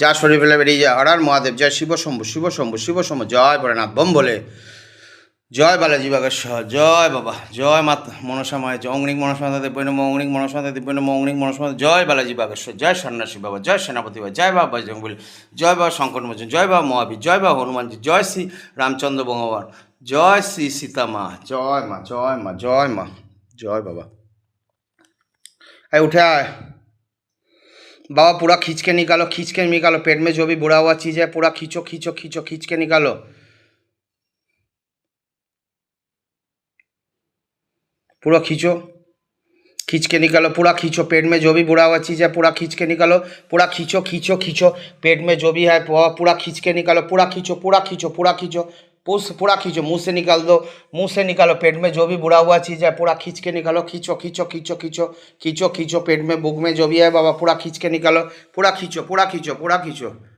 যা শরীর ফেলে বেরিয়ে যা। হর হর মহাদেব। জয় শিব শম্ভু শিব শম্ভু শিব শম্ভু। জয় ভোলেনাথ বম বলে। জয় বালাজি বাগেশ্বর। জয় বাবা। জয় মাতা মনসা মায়ের। অঙ্গিক মনসমাতা দিব্য নম। অঙ্গিক মনসমাতা দিব্য নম। অঙ্গিক মনসমাতা। জয় বালাজি বাগেশ্বর। জয় সন্ন্যাসী বাবা। জয় সেনাপতি বাবা। জয় বাবা বজরংবলী। জয় বাবা শঙ্করমোচন। জয় বাবা মহাবীর। জয় বাবা হনুমানজি। জয় শ্রী রামচন্দ্র ভগবান। জয় শ্রী সীতা মা। জয় মা জয় মা জয় মা। জয় বাবা। उठे आए बाबा। पूरा खींच के निकालो, खींच के निकालो। पेट में जो भी बुरा हुआ चीज़ है पूरा खींचो खींचो खींचो, खींच के निकालो। पूरा खींचो, खींच के निकालो। पूरा खींचो। पेट में जो भी बुरा हुआ चीज़ है पूरा खींच के निकालो। पूरा खींचो खींचो खींचो। पेट में जो भी है पूरा खींच के निकालो। पूरा खींचो पूरा खींचो पूरा खींचो। पूरा खींचो। मुंह से निकाल दो, मुंह से निकालो। पेट में जो भी बुरा हुआ चीज़ है पूरा खींच के निकालो। खींचो खींचो खींचो खींचो खींचो खींचो। पेट में बुक में जो भी है बाबा पूरा खींच के निकालो। पूरा खींचो पूरा खींचो पूरा खींचो।